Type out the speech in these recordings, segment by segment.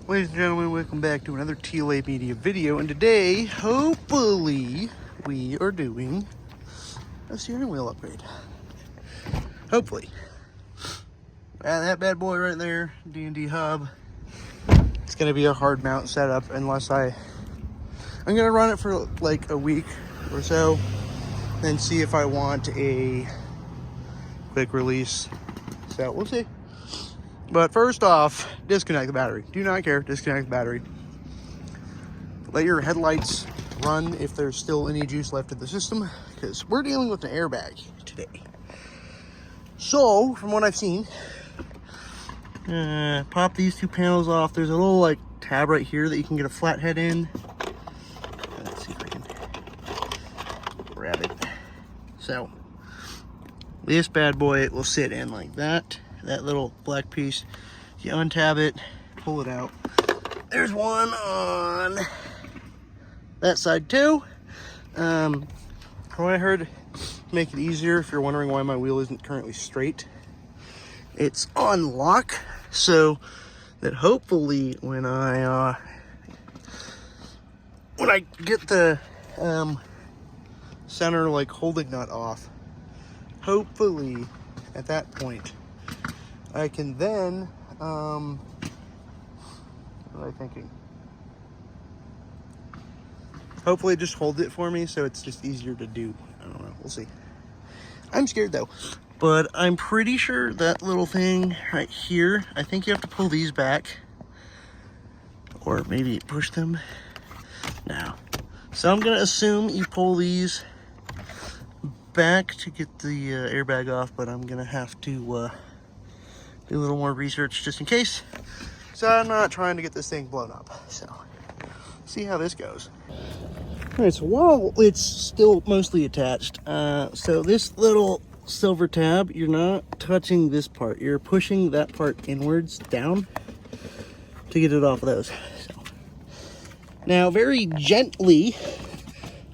Ladies and gentlemen, welcome back to another TLA Media video, and today, hopefully, we are doing a steering wheel upgrade. Hopefully. That bad boy right there, D&D hub, it's going to be a hard mount setup unless I'm going to run it for like a week or so, then see if I want a quick release. So, we'll see. But first off, disconnect the battery. Do not care, disconnect the battery. Let your headlights run if there's still any juice left in the system, because we're dealing with an airbag today. So, from what I've seen, pop these two panels off. There's a little like tab right here that you can get a flathead in. Let's see if I can grab it. So, this bad boy will sit in like that. That little black piece, you untab it, pull it out. There's one on that side too. From what I heard, to make it easier, if you're wondering why my wheel isn't currently straight, it's on lock, so that hopefully when I get the center like holding nut off, hopefully at that point I can then, what am I thinking? Hopefully just hold it for me so it's just easier to do. I don't know, we'll see. I'm scared though, but I'm pretty sure that little thing right here, I think you have to pull these back or maybe push them now. So I'm gonna assume you pull these back to get the airbag off, but I'm gonna have to do a little more research just in case. So I'm not trying to get this thing blown up. So, see how this goes. All right, so while it's still mostly attached, so this little silver tab, you're not touching this part. You're pushing that part inwards down to get it off of those. So, now very gently,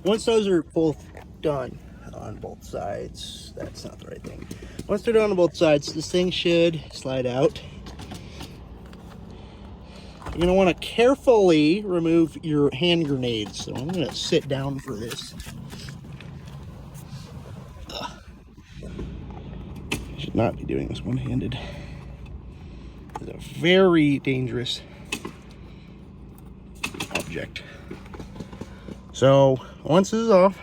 once those are both done on both sides, that's not the right thing. Once they're done on both sides, this thing should slide out. You're going to want to carefully remove your hand grenades. So I'm going to sit down for this. Should not be doing this one-handed. It's a very dangerous object. So once this is off,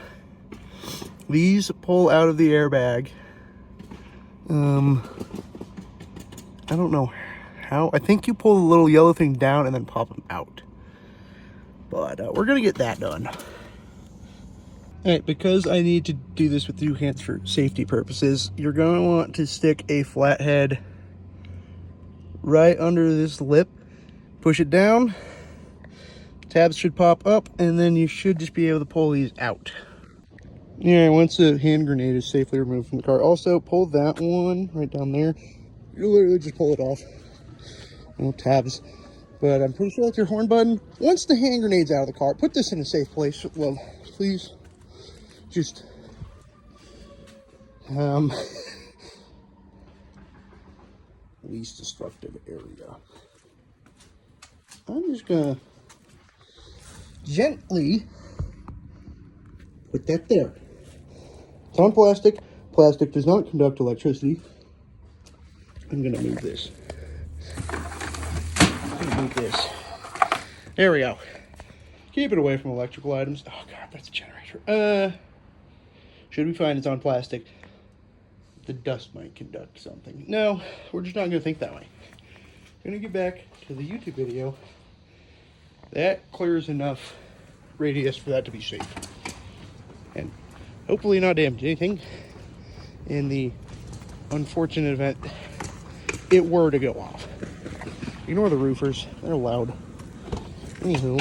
these pull out of the airbag. I don't know how. I think you pull the little yellow thing down and then pop them out. But we're gonna get that done. All right, because I need to do this with two hands for safety purposes, you're gonna want to stick a flathead right under this lip. Push it down. Tabs should pop up, and then you should just be able to pull these out. Yeah, once the hand grenade is safely removed from the car. Also, pull that one right down there. You literally just pull it off. No tabs. But I'm pretty sure that's your horn button. Once the hand grenade's out of the car, put this in a safe place. Well, please. Just least destructive area. I'm just gonna gently put that there. It's on plastic. Plastic does not conduct electricity. I'm gonna move this. There we go. Keep it away from electrical items. Oh god, that's a generator. Should be fine. It's on plastic. The dust might conduct something. No, we're just not gonna think that way. I'm gonna get back to the YouTube video. That clears enough radius for that to be safe. And hopefully not damage anything in the unfortunate event it were to go off. Ignore the roofers, they're loud. Anywho,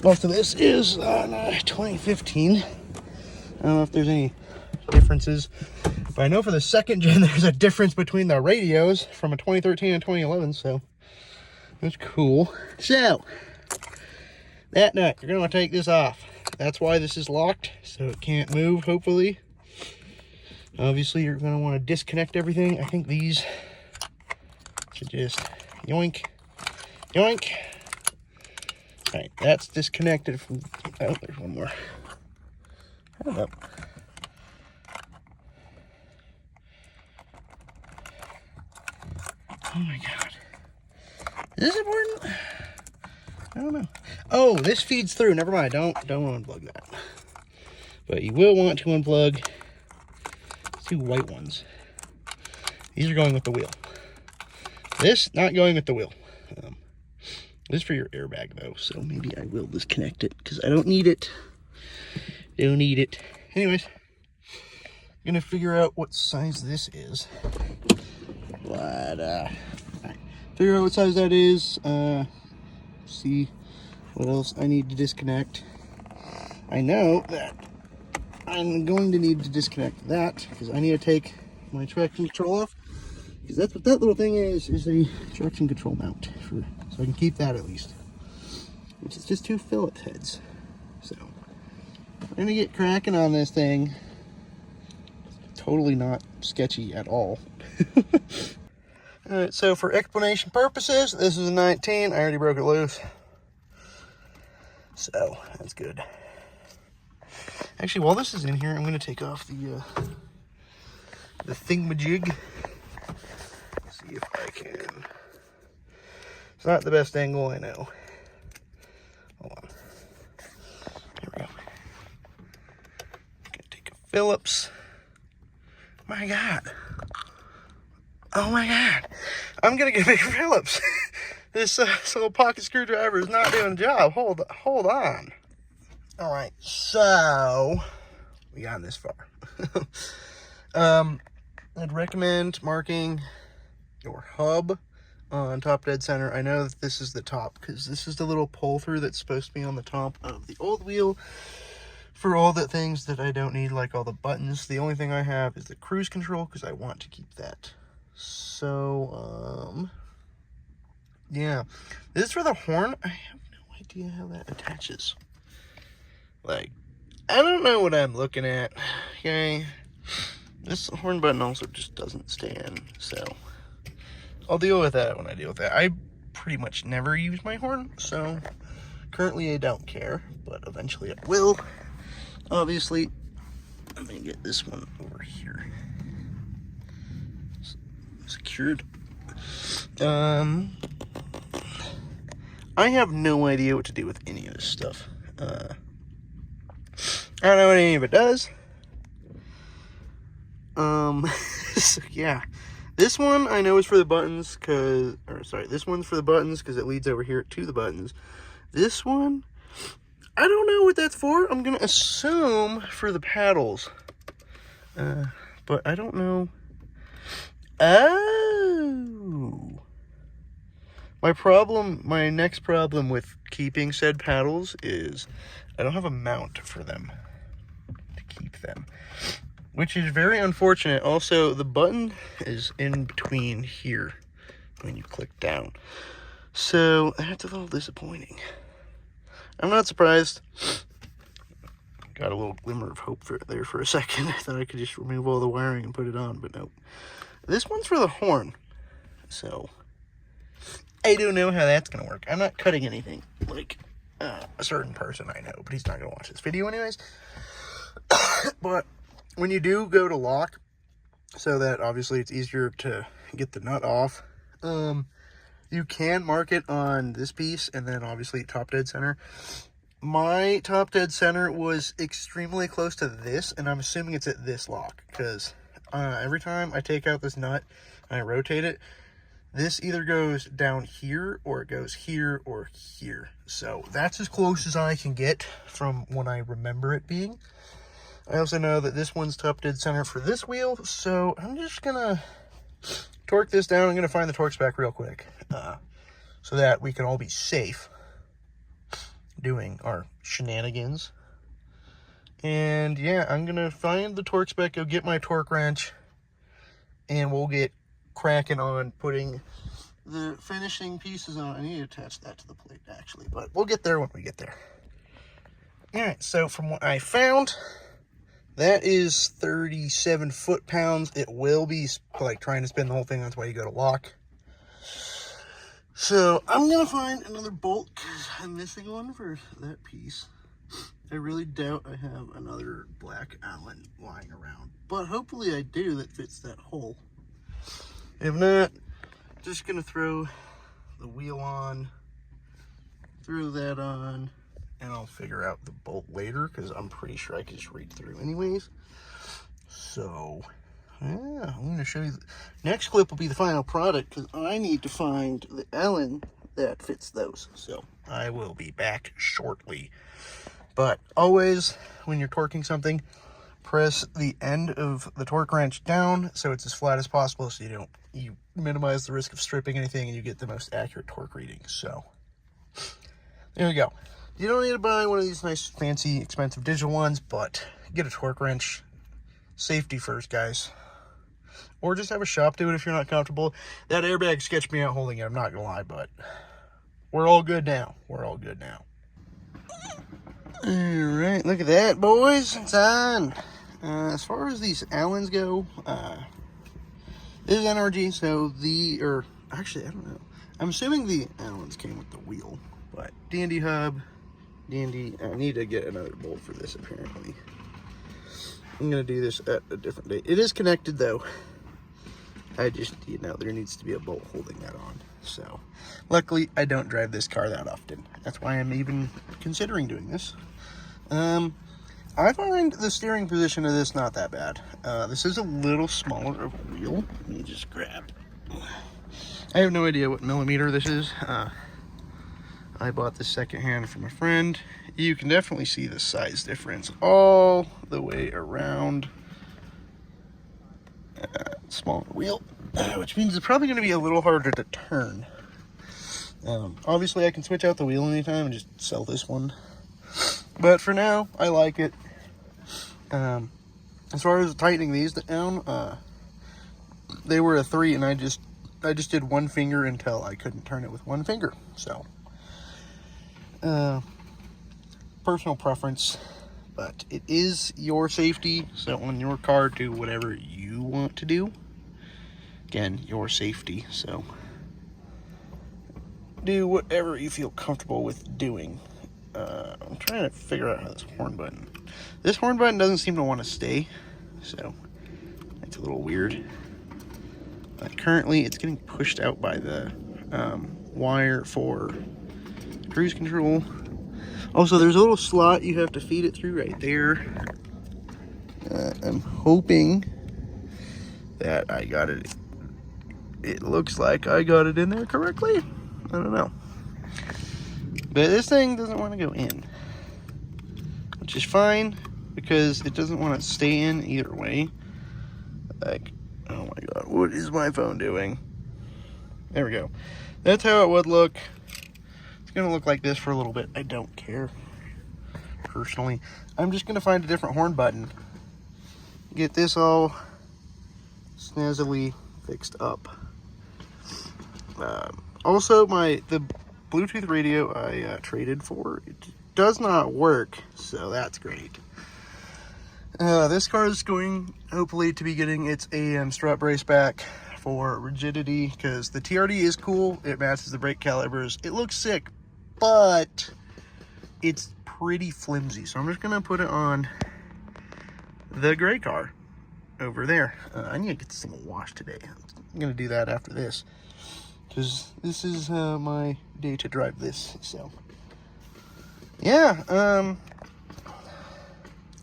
most of this is on 2015. I don't know if there's any differences, but I know for the second gen there's a difference between the radios from a 2013 and 2011, so that's cool. So, that nut, you're going to want to take this off. That's why this is locked, so it can't move, hopefully. Obviously, you're going to want to disconnect everything. I think these should just yoink Yoink. All right, that's disconnected from, oh, there's one more. Hold up. Oh my God. Is this important? I don't know. Oh, this feeds through. Never mind. Don't unplug that. But you will want to unplug 2 white ones. These are going with the wheel. This not going with the wheel. This is for your airbag though, so maybe I will disconnect it because I don't need it. Don't need it. Anyways, I'm gonna figure out what size this is. But right. Figure out what size that is. See what else I need to disconnect. I know that I'm going to need to disconnect that because I need to take my traction control off, because that's what that little thing is a traction control mount for, so I can keep that at least, which is just 2 fillet heads. So we're gonna get cracking on this thing. Totally not sketchy at all. All right, so for explanation purposes, this is a 19. I already broke it loose, so that's good. Actually, while this is in here, I'm going to take off the thingamajig. See if I can. It's not the best angle, I know. Hold on. Here we go. Gonna take a Phillips. My God. Oh my God. I'm gonna get a bigger Phillips. This little pocket screwdriver is not doing the job. Hold on. All right, so we got this far. I'd recommend marking your hub on top dead center. I know that this is the top because this is the little pull through that's supposed to be on the top of the old wheel for all the things that I don't need, like all the buttons. The only thing I have is the cruise control because I want to keep that. So, yeah. This is for the horn. I have no idea how that attaches. Like, I don't know what I'm looking at, okay? This horn button also just doesn't stand, so I'll deal with that when I deal with that. I pretty much never use my horn, so currently I don't care, but eventually I will. Obviously, let me get this one over here. Secured. I have no idea what to do with any of this stuff. I don't know what any of it does. So yeah, this one I know is for the buttons this one's for the buttons because it leads over here to the buttons. This one, I don't know what that's for. I'm gonna assume for the paddles, but I don't know. Oh, my next problem with keeping said paddles is I don't have a mount for them to keep them, which is very unfortunate. Also, the button is in between here when you click down, so that's a little disappointing. I'm not surprised. Got a little glimmer of hope there for a second. I thought I could just remove all the wiring and put it on, but nope. This one's for the horn, so I don't know how that's gonna work. I'm not cutting anything like a certain person I know, but he's not gonna watch this video anyways. But when you do go to lock, so that obviously it's easier to get the nut off, you can mark it on this piece and then obviously top dead center. My top dead center was extremely close to this, and I'm assuming it's at this lock because every time I take out this nut and I rotate it, this either goes down here or it goes here or here. So that's as close as I can get from when I remember it being. I also know that this one's top dead center for this wheel, so I'm just gonna torque this down. I'm gonna find the torque spec real quick so that we can all be safe doing our shenanigans. And yeah, I'm gonna find the torque spec, go get my torque wrench, and we'll get cracking on putting the finishing pieces on. I need to attach that to the plate actually, but we'll get there when we get there. All right, so from what I found, that is 37 foot-pounds. It will be like trying to spin the whole thing. That's why you go to lock. So I'm gonna find another bolt because I'm missing one for that piece. I really doubt I have another black Allen lying around, but hopefully I do that fits that hole. If not, just gonna throw the wheel on, throw that on, and I'll figure out the bolt later because I'm pretty sure I can just read through anyways. So yeah, I'm gonna show you. Next clip will be the final product because I need to find the Allen that fits those. So I will be back shortly. But always, when you're torquing something, press the end of the torque wrench down so it's as flat as possible, so you minimize the risk of stripping anything and you get the most accurate torque reading. So there you go. You don't need to buy one of these nice, fancy, expensive digital ones, but get a torque wrench. Safety first, guys. Or just have a shop do it if you're not comfortable. That airbag sketched me out holding it, I'm not gonna lie, but we're all good now. We're all good now. All right, look at that, boys. It's on. As far as these Allens go, this is NRG, so actually, I don't know. I'm assuming the Allens came with the wheel, but dandy hub, dandy. I need to get another bolt for this, apparently. I'm gonna do this at a different date. It is connected, though. I just, there needs to be a bolt holding that on. So, luckily, I don't drive this car that often. That's why I'm even considering doing this. I find the steering position of this not that bad. This is a little smaller of a wheel. Let me just grab. I have no idea what millimeter this is. I bought this secondhand from a friend. You can definitely see the size difference all the way around. Smaller wheel, which means it's probably going to be a little harder to turn. Obviously, I can switch out the wheel anytime and just sell this one. But for now, I like it. As far as tightening these down, they were a 3, and I just did one finger until I couldn't turn it with one finger. So, personal preference, but it is your safety. So on your car, do whatever you want to do. Again, your safety. So do whatever you feel comfortable with doing. I'm trying to figure out how this horn button doesn't seem to want to stay, so it's a little weird. But currently it's getting pushed out by the wire for cruise control. Also, there's a little slot you have to feed it through right there. I'm hoping that I got it. It looks like I got it in there correctly. I don't know. But this thing doesn't want to go in, which is fine because it doesn't want to stay in either way. Like, oh my god, what is my phone doing? There we go. That's how it would look. It's going to look like this for a little bit. I don't care, personally. I'm just going to find a different horn button. Get this all snazzily fixed up. Also, the Bluetooth radio I traded for, it does not work, so that's great. This car is going, hopefully, to be getting its AM strut brace back for rigidity, because the TRD is cool, it matches the brake calibers, it looks sick, but it's pretty flimsy, so I'm just going to put it on the gray car over there. I need to get this thing washed today. I'm going to do that after this, because this is my day to drive this. So yeah,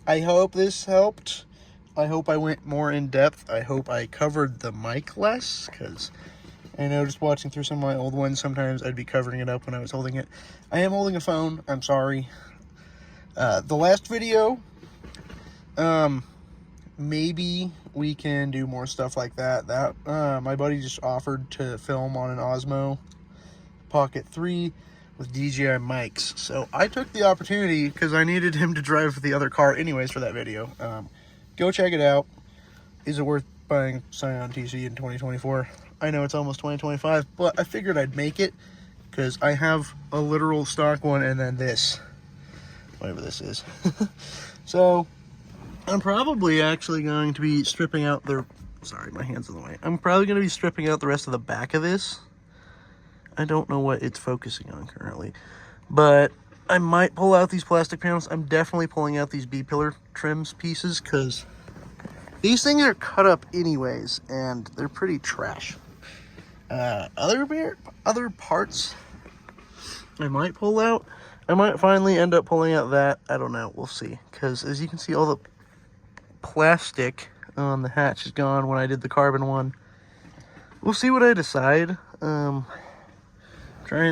I hope this helped. I hope I went more in depth. I hope I covered the mic less, because I noticed watching through some of my old ones, sometimes I'd be covering it up when I was holding it. I am holding a phone, I'm sorry. The last video, maybe we can do more stuff like that. My buddy just offered to film on an Osmo Pocket 3 with DJI mics, so I took the opportunity because I needed him to drive the other car anyways for that video. Go check it out. Is it worth buying Scion TC in 2024? I know it's almost 2025, but I figured I'd make it because I have a literal stock one and then this, whatever this is. So I'm probably actually going to be stripping out the, sorry, my hand's in the way. I'm probably going to be stripping out the rest of the back of this. I don't know what it's focusing on currently. But I might pull out these plastic panels. I'm definitely pulling out these B-pillar trims pieces because these things are cut up anyways, and they're pretty trash. Other parts I might pull out. I might finally end up pulling out that. I don't know. We'll see. Because as you can see, all the plastic on the hatch is gone when I did the carbon one. We'll see what I decide. Trying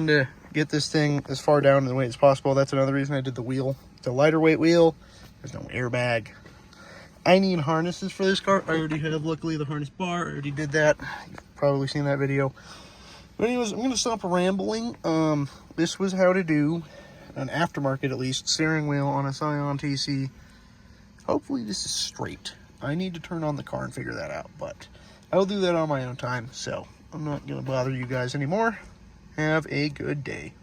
to get this thing as far down in the weight as possible. That's another reason I did the wheel. It's a lighter weight wheel. There's no airbag. I need harnesses for this car. I already have, luckily, the harness bar. I already did that. You've probably seen that video. But anyways, I'm going to stop rambling. This was how to do an aftermarket, at least, steering wheel on a Scion TC. Hopefully this is straight. I need to turn on the car and figure that out, but I'll do that on my own time, so I'm not going to bother you guys anymore. Have a good day.